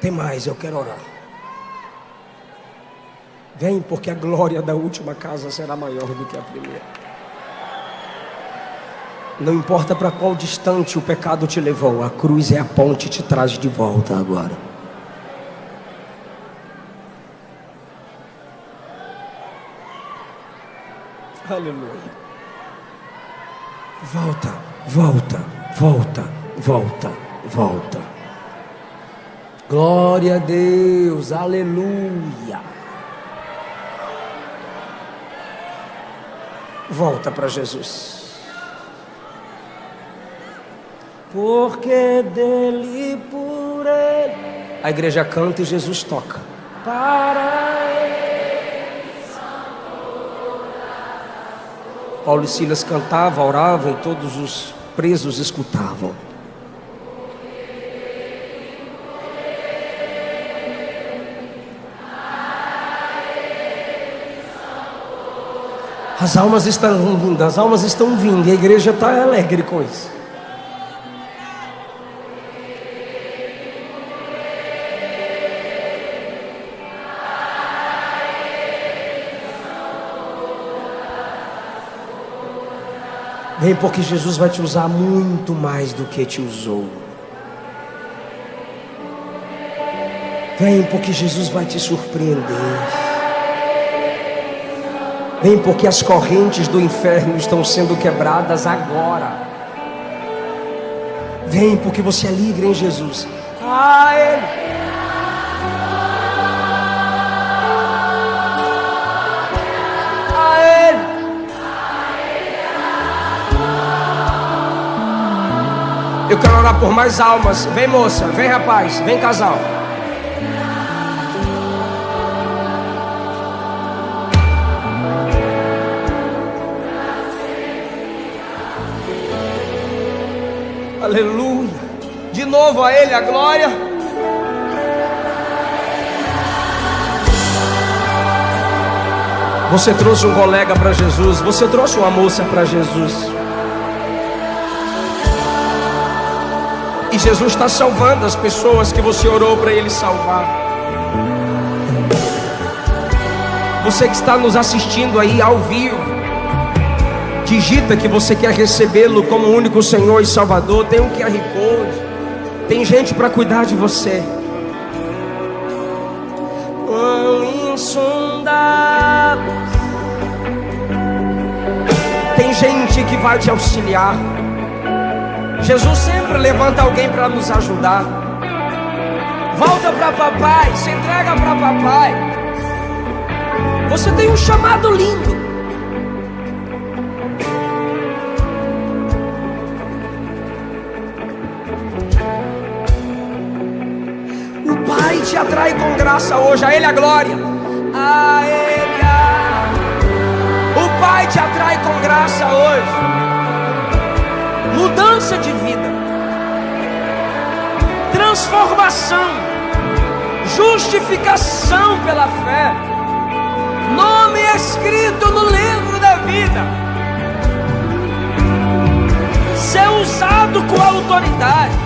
Tem mais, eu quero orar. Vem, porque a glória da última casa será maior do que a primeira. Não importa para qual distante o pecado te levou, a cruz é a ponte que te traz de volta agora. Aleluia. Volta, volta, volta, volta, volta. Glória a Deus, aleluia. Volta para Jesus. Porque dele, por ele. A igreja canta e Jesus toca. Para ele. Paulo e Silas cantavam, oravam e todos os presos escutavam. As almas estão vindo, as almas estão vindo, e a igreja está alegre com isso. Vem, porque Jesus vai te usar muito mais do que te usou. Vem, porque Jesus vai te surpreender. Vem, porque as correntes do inferno estão sendo quebradas agora. Vem, porque você é livre em Jesus. A Ele. A Ele. Eu quero orar por mais almas. Vem, moça, vem, rapaz, vem, casal. Aleluia. De novo a Ele a glória. Você trouxe um colega para Jesus. Você trouxe uma moça para Jesus. E Jesus está salvando as pessoas que você orou para Ele salvar. Você que está nos assistindo aí ao vivo, digita que você quer recebê-lo como único Senhor e Salvador. Tem um QR Code. Tem gente para cuidar de você. Quão insondáveis. Tem gente que vai te auxiliar. Jesus sempre levanta alguém para nos ajudar. Volta para papai. Se entrega para papai. Você tem um chamado lindo. Te atrai com graça hoje, a Ele a glória. A Ele o Pai te atrai com graça hoje. Mudança de vida, transformação, justificação pela fé, nome escrito no livro da vida, ser usado com autoridade.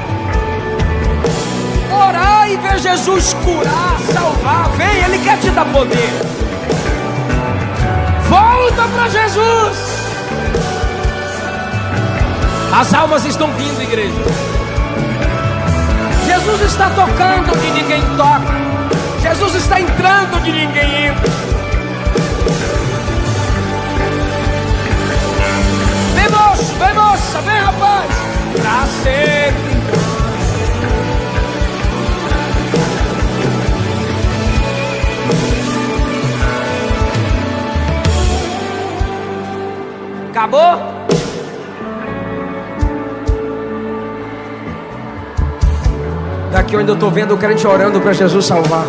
Orar e ver Jesus curar, salvar. Vem, Ele quer te dar poder. Volta para Jesus. As almas estão vindo, igreja. Jesus está tocando onde ninguém toca. Jesus está entrando onde ninguém entra. Vem moço, vem moça, vem rapaz. Pra sempre. Acabou? Daqui onde eu estou vendo o crente orando para Jesus salvar.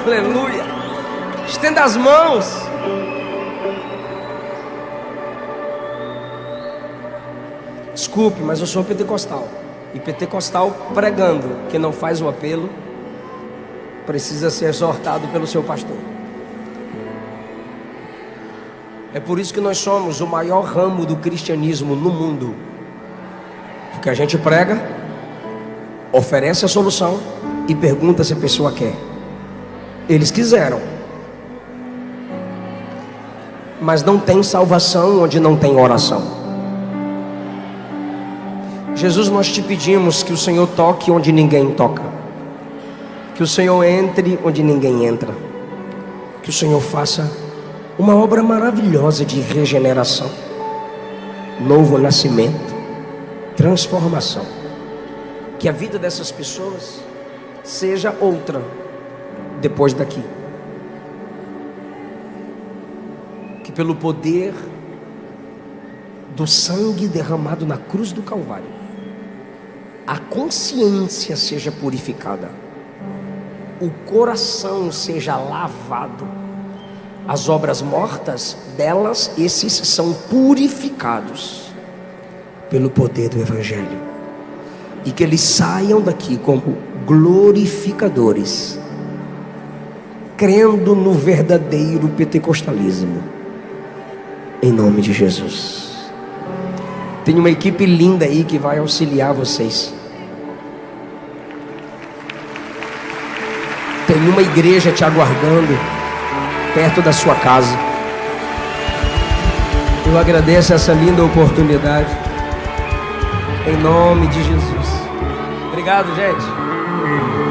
Aleluia. Estenda as mãos. Desculpe, mas eu sou pentecostal. E pentecostal pregando que não faz o apelo precisa ser exortado pelo seu pastor. É por isso que nós somos o maior ramo do cristianismo no mundo. Porque a gente prega, oferece a solução e pergunta se a pessoa quer. Eles quiseram, mas não tem salvação onde não tem oração. Jesus, nós te pedimos que o Senhor toque onde ninguém toca, que o Senhor entre onde ninguém entra, que o Senhor faça uma obra maravilhosa de regeneração, novo nascimento, transformação, que a vida dessas pessoas seja outra depois daqui, que pelo poder do sangue derramado na cruz do Calvário, a consciência seja purificada, o coração seja lavado, as obras mortas delas, esses são purificados pelo poder do Evangelho, e que eles saiam daqui como glorificadores, crendo no verdadeiro pentecostalismo, em nome de Jesus. Tem uma equipe linda aí que vai auxiliar vocês. Tem uma igreja te aguardando perto da sua casa. Eu agradeço essa linda oportunidade, em nome de Jesus. Obrigado, gente.